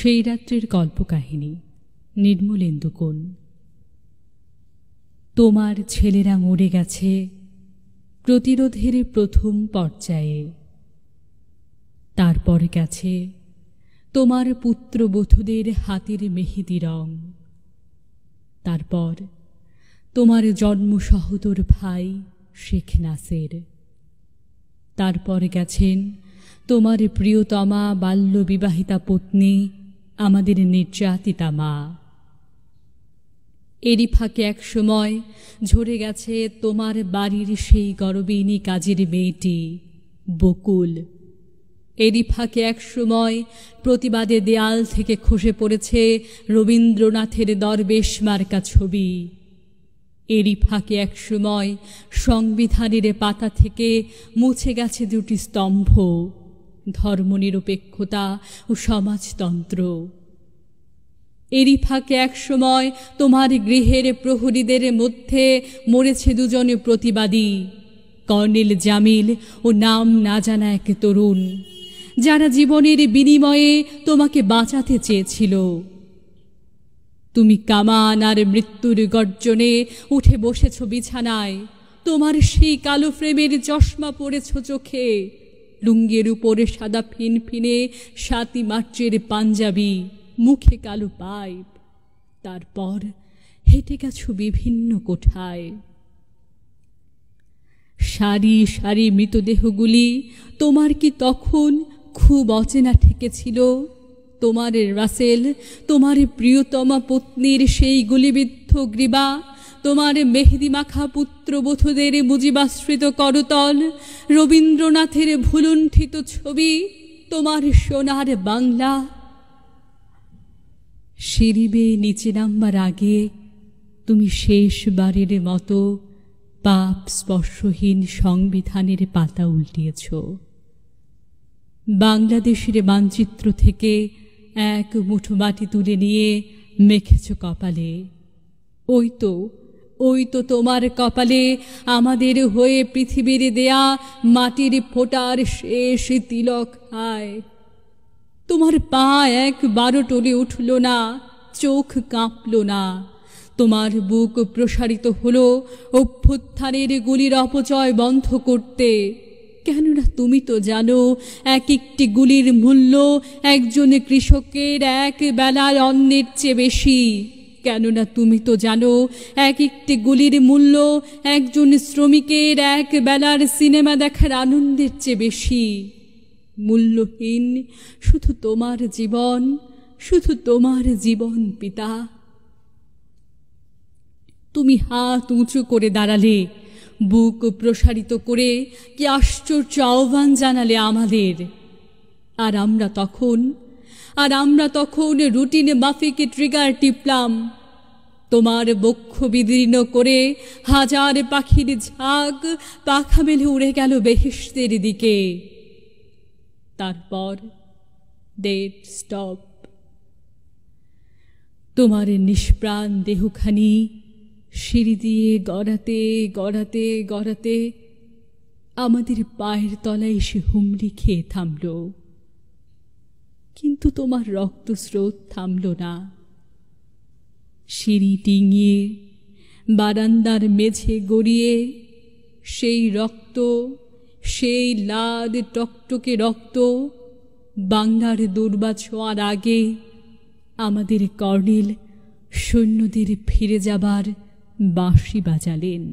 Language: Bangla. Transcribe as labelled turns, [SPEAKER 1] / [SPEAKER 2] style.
[SPEAKER 1] সেই রাত্রির কল্পকাহিনী নির্মলেন্দু কোণ। তোমার ছেলেরা মরে গেছে প্রতিরোধের প্রথম পর্যায়ে, তারপর গেছে তোমার পুত্রবধূদের হাতের মেহেদি রং, তারপর তোমার জন্মসহোদর ভাই শেখ নাসের, তারপর গেছেন তোমার প্রিয়তমা বাল্যবিবাহিতা পত্নী আমাদের নির্যাতিতা মা। এরই ফাঁকে এক সময় ঝরে গেছে তোমার বাড়ির সেই গরবিনী কাজের মেয়েটি বকুল। এরই ফাঁকে এক সময় প্রতিবাদে দেয়াল থেকে খসে পড়েছে রবীন্দ্রনাথের দরবেশ মার্কা ছবি। এরই ফাঁকে এক সময় সংবিধানের পাতা থেকে মুছে গেছে দুটি স্তম্ভ, ধর্মনিরপেক্ষতা ও সমাজতন্ত্র। এরই ফাঁকে এক সময় তোমার গৃহের প্রহরীদের মধ্যে মরেছে দুজন প্রতিবাদী, কর্নেল জামিল ও নাম না জানা এক তরুণ, যারা জীবনের বিনিময়ে তোমাকে বাঁচাতে চেয়েছিল। তুমি কামান আর মৃত্যুর গর্জনে উঠে বসেছ বিছানায়, তোমার সেই কালো ফ্রেমের চশমা পড়েছ চোখে, লুঙ্গের উপরে সাদা ফিনফিনে ৭ই মার্চের পাঞ্জাবি, মুখে কালো পাইপ। তারপর হেঁটে গেছ বিভিন্ন কোঠায়। সারি সারি মৃতদেহগুলি তোমার কি তখন খুব অচেনা ঠেকেছিল? তোমার রাসেল, তোমার প্রিয়তমা পত্নীর সেই গুলিবিদ্ধ গ্রীবা, তোমার মেহেদি মাখা পুত্রবধূদের মুজিবাশ্রিত করতল, রবীন্দ্রনাথের ভুলুণ্ঠিত ছবি, তোমার সোনার বাংলা। সিঁড়ি বেয়ে নিচে নামবার আগে তুমি শেষবারের মতো পাপ স্পর্শহীন সংবিধানের পাতা উল্টিয়েছ। বাংলাদেশের মানচিত্র থেকে এক মুঠো মাটি তুলে নিয়ে মেখেছ কপালে। ওই তো তোমার কপালে আমাদের হয়ে পৃথিবীর দেয়া মাটির ফোঁটার শেষ তিলক হায়। তোমার পা একবারও টলে উঠল না, চোখ কাঁপল না। তোমার বুক প্রসারিত হলো অভ্যুত্থানের গুলির অপচয় বন্ধ করতে, কেননা তুমি তো জানো এক একটি গুলির মূল্য একজন কৃষকের এক বেলার অন্নের চেয়ে বেশি। কেননা তুমি তো জানো এক একটি গুলির মূল্য একজন শ্রমিকের এক বেলার সিনেমা দেখার আনন্দের চেয়ে বেশি। মূল্যহীন শুধু তোমার জীবন, শুধু তোমার জীবন পিতা। তুমি হাত উঁচু করে দাঁড়ালে, বুক প্রসারিত করে কি আশ্চর্য আহ্বান জানালে আমাদের। আর আমরা তখন রুটিন মাফিক ট্রিগার টিপলাম। তোমার বক্ষ বিদীর্ণ করে হাজার পাখির ঝাঁক পাখা মেলে উড়ে গেল বেহেশতের দিকে। তারপর ডেড স্টপ। তোমার নিষ্প্রাণ দেহখানি সিঁড়ি দিয়ে গড়াতে গড়াতে গড়াতে আমাদের পায়ের তলায় এসে হুমড়ি খেয়ে থামল। কিন্তু তোমার রক্তস্রোত থামল না। সিঁড়ি ডিঙিয়ে বারান্দার মেঝে গড়িয়ে সেই রক্ত, সেই লাল টকটকে রক্ত বাংলার দুর্বা ছোঁয়ার আগে আমাদের কর্নেল সৈন্যদের ফিরে যাবার বাঁশি বাজালেন।